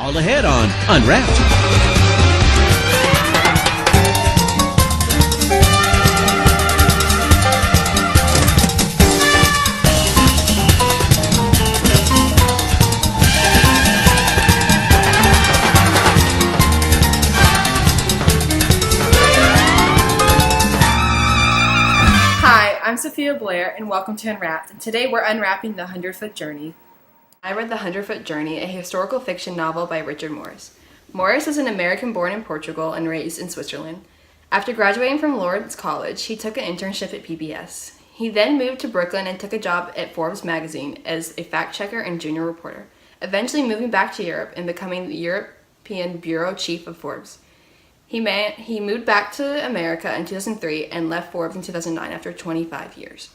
All ahead on Unwrapped. Hi, I'm Sophia Blair, and welcome to Unwrapped. And today we're unwrapping The 100-Foot Journey. I read The 100-Foot Journey, a historical fiction novel by Richard Morris. Morris is an American born in Portugal and raised in Switzerland. After graduating from Lawrence College, he took an internship at PBS. He then moved to Brooklyn and took a job at Forbes magazine as a fact-checker and junior reporter, eventually moving back to Europe and becoming the European bureau chief of Forbes. He moved back to America in 2003 and left Forbes in 2009 after 25 years.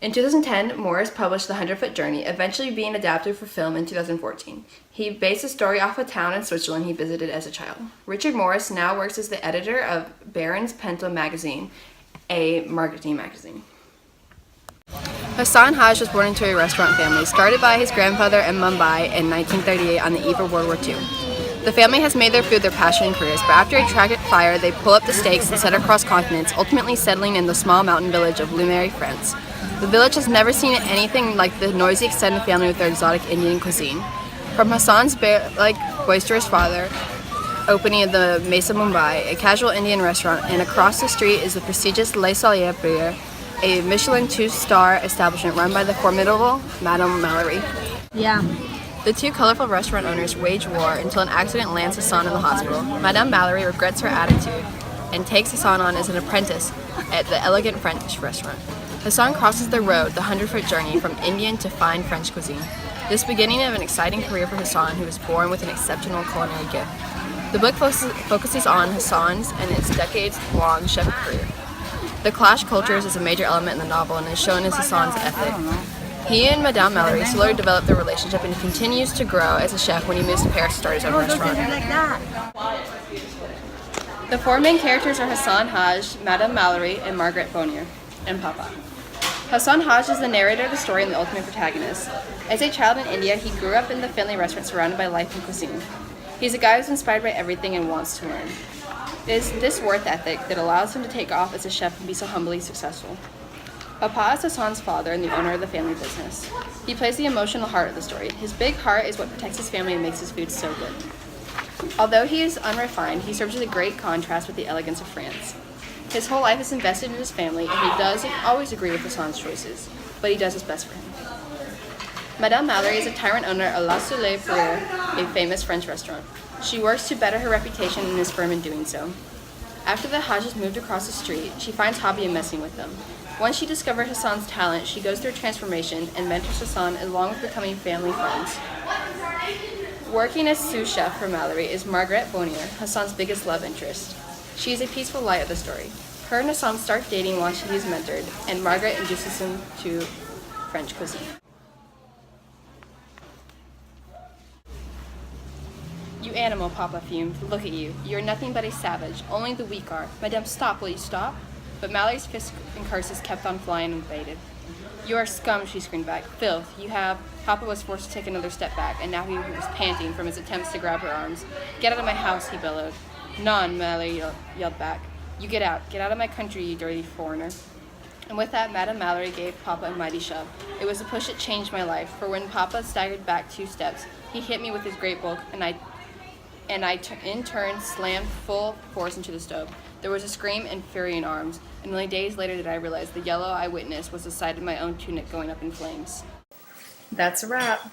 In 2010, Morris published The 100-Foot Journey, eventually being adapted for film in 2014. He based the story off a town in Switzerland he visited as a child. Richard Morris now works as the editor of Barron's Pinto magazine, a marketing magazine. Hassan Haj was born into a restaurant family started by his grandfather in Mumbai in 1938 on the eve of World War II. The family has made their food their passion and careers, but after a tragic fire, they pull up the stakes and set across continents, ultimately settling in the small mountain village of Lumiere, France. The village has never seen anything like the noisy extended family with their exotic Indian cuisine. From Hassan's bear-like, boisterous father, opening of the Mesa Mumbai, a casual Indian restaurant, and across the street is the prestigious Les Soleil Beer, a Michelin 2-star establishment run by the formidable Madame Mallory. The two colorful restaurant owners wage war until an accident lands Hassan in the hospital. Madame Mallory regrets her attitude and takes Hassan on as an apprentice at the elegant French restaurant. Hassan crosses the road, the 100-foot journey from Indian to fine French cuisine. This beginning of an exciting career for Hassan, who was born with an exceptional culinary gift. The book focuses on Hassan's and his decades-long chef career. The clash cultures is a major element in the novel and is shown as Hassan's ethic. He and Madame Mallory slowly develop their relationship and continues to grow as a chef when he moves to Paris to start his own restaurant. The four main characters are Hassan Haj, Madame Mallory, and Margaret Bonnier, and Papa. Hassan Haj is the narrator of the story and the ultimate protagonist. As a child in India, he grew up in the family restaurant surrounded by life and cuisine. He's a guy who's inspired by everything and wants to learn. It is this work ethic that allows him to take off as a chef and be so humbly successful. Papa is Hassan's father and the owner of the family business. He plays the emotional heart of the story. His big heart is what protects his family and makes his food so good. Although he is unrefined, he serves as a great contrast with the elegance of France. His whole life is invested in his family, and he doesn't always agree with Hassan's choices, but he does his best for him. Madame Mallory is a tyrant owner of La Soleil Beer, a famous French restaurant. She works to better her reputation and is firm in doing so. After the Hajes moved across the street, she finds hobby in messing with them. Once she discovers Hassan's talent, she goes through a transformation and mentors Hassan along with becoming family friends. Working as sous chef for Mallory is Margaret Bonnier, Hassan's biggest love interest. She is a peaceful light of the story. Her and Hassan start dating while she is mentored, and Margaret introduces him to French cuisine. You animal, Papa fumed. Look at you. You're nothing but a savage. Only the weak are. Madame, stop. Will you stop? But Mallory's fists and curses kept on flying unabated. You are scum, she screamed back. Filth. Papa was forced to take another step back, and now he was panting from his attempts to grab her arms. Get out of my house, he bellowed. None, Mallory yelled back. You get out. Get out of my country, you dirty foreigner. And with that, Madame Mallory gave Papa a mighty shove. It was a push that changed my life, for when Papa staggered back 2 steps, he hit me with his great bulk, and I in turn slammed full force into the stove. There was a scream and fury in arms, and only days later did I realize the yellow I witnessed was the side of my own tunic going up in flames. That's a wrap.